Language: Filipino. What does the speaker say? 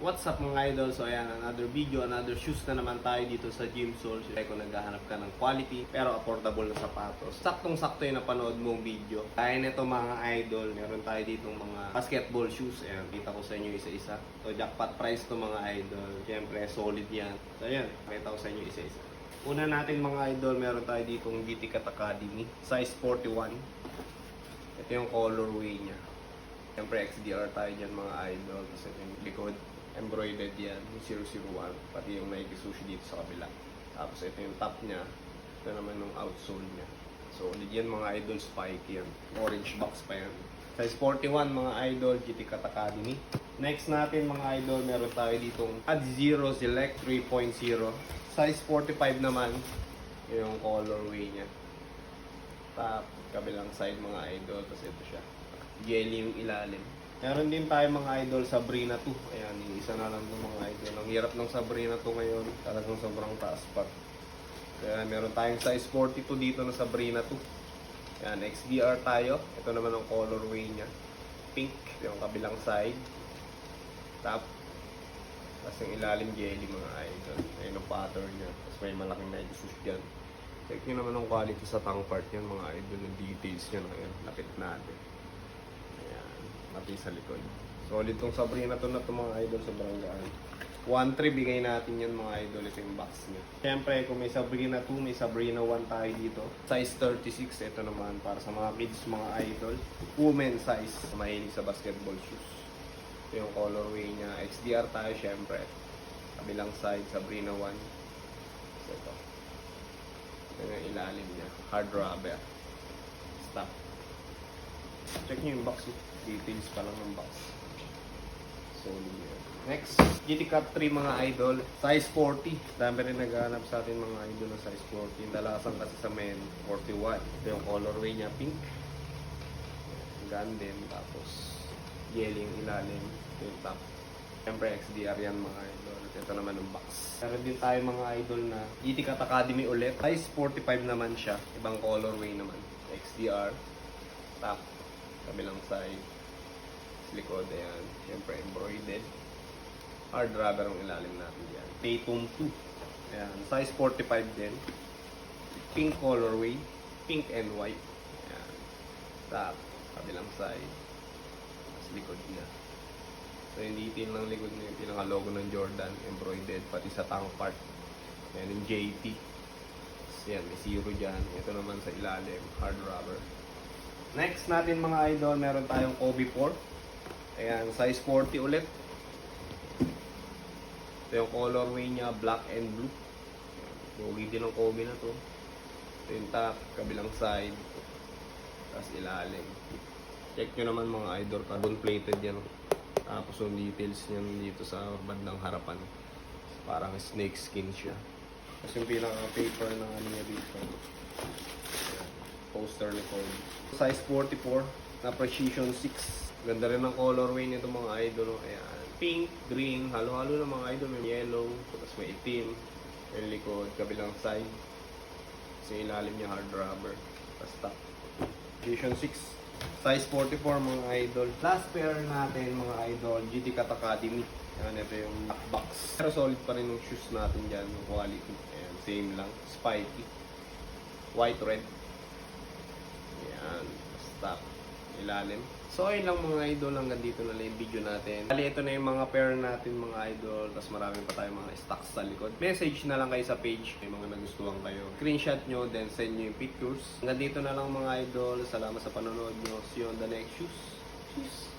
What's up mga idol? So ayan, another video, another shoes na naman tayo dito sa Gym Soul. So kung naghahanap ka ng quality pero affordable na sapatos, saktong-sakto yung napanood mong video. Kaya nito mga idol, meron tayo dito mga basketball shoes. Ayan, kita ko sa inyo isa-isa. So jackpot price to mga idol. Siyempre, solid yan. So ayan, kita ko sa inyo isa-isa. Una natin mga idol, meron tayo ditong GT Cat Academy, size 41. Ito yung colorway niya. Siyempre, XDR tayo dyan mga idol. Kasi yung likod, embroidered yan, yung 001, pati yung Nike Sushi dito sa kabila. Tapos ito yung top niya, ito naman yung outsole niya. So ulit yan mga idol, spike yan. Orange box pa yan. Size 41 mga idol, GT Cat Academy. Next natin mga idol, meron tayo ditong Adizero Select 3.0. Size 45 naman, yung colorway niya. Top, kabilang side mga idol, tapos ito siya. Jelly yung ilalim. Meron din tayo mga idol Sabrina 2. Ayan, yung isa na lang ng mga idol. Ang hirap ng Sabrina 2 ngayon. Talagang sobrang taas pa. Kaya meron tayong size 42 dito na Sabrina 2. Ayan, XDR tayo. Ito naman ang colorway niya. Pink, yung kabilang side. Top. Tapos yung ilalim jelly mga idol. Ayan ang pattern niya. Tapos may malaking Nike Sushi dyan. Check nyo naman ang quality sa tongue part niyan mga idol. Yung details niya. Ayan, lapit natin. Pati sa likod. Solid tong Sabrina to na to mga idol, sobrang gaan. 1.3 bigay natin yan mga idol, ito yung box niya. Siyempre kung may Sabrina 2, may Sabrina 1 tayo dito. Size 36, ito naman para sa mga kids, mga idol. Women size, mahilig sa basketball shoes. Ito yung colorway niya. XDR tayo siyempre. Kabilang side, Sabrina 1. So, ito yung ilalim niya. Hard rubber. Stop. Check nyo yung box. Details pa lang ng box. Solid yan. Next, GT Cat 3 mga idol. Size 40. Dami rin naghahanap sa atin mga idol ng size 40. Dalasan kasi sa men, 41. Ito yung colorway niya, pink. Gan din. Tapos, jelly yung ilalim. Ito yung top. Siyempre, XDR yan mga idol. Ito naman yung box. Meron din tayo mga idol na GT Cat Academy ulit. Size 45 naman siya. Ibang colorway naman. XDR. Top. Kabilang side, likod, ayan. Siyempre, embroidered. Hard rubber ang ilalim natin yan. Tatum 2. Ayan, size 45 din. Pink colorway. Pink and white. Ayan. Top, kabilang side. Tapos likod niya. So, yung detail ng likod niya, yung pinaka-logo ng Jordan, embroidered, pati sa tongue part. Ayan, yung JT. Tapos yan, may zero dyan. Ito naman sa ilalim, hard rubber. Next natin mga idol, meron tayong Kobe 4. Ayan, size 40 ulit. Ito yung colorway niya, black and blue. Pogi din ang Kobe na to. Ito yung top, kabilang side. Tapos ilalim. Check nyo naman mga idol, carbon plated yan. Tapos yung details niyan dito sa bandang harapan. Parang snake skin siya. Tapos yung pinaka-paper ng ano niya dito. Poster ni Kobe. Size 44 na Precision 6. Ganda rin ang colorway nito mga idol. Ayan. Pink, green, halo-halo ng mga idol. May yellow, tapos may itim. May likod, kabilang side. Kasi ilalim niya hard rubber. Tapos top. Precision 6. Size 44 mga idol. Last pair natin mga idol, GT Cat Academy. Ayan, ito yung black box. Pero solid pa rin yung shoes natin dyan. Yung quality. Ayan, same lang. Spiky. White, red. Ayan, stop. Ilalim. So ayun lang mga idol, hanggang dito na lang yung video natin. Bali, ito na yung mga pair natin mga idol. Tapos marami pa tayong mga stocks sa likod. Message na lang kayo sa page. May mga nagustuhan kayo. Screenshot nyo, then send nyo yung pictures. Hanggang dito na lang mga idol. Salamat sa panonood nyo. See you on the next shoes. Cheers!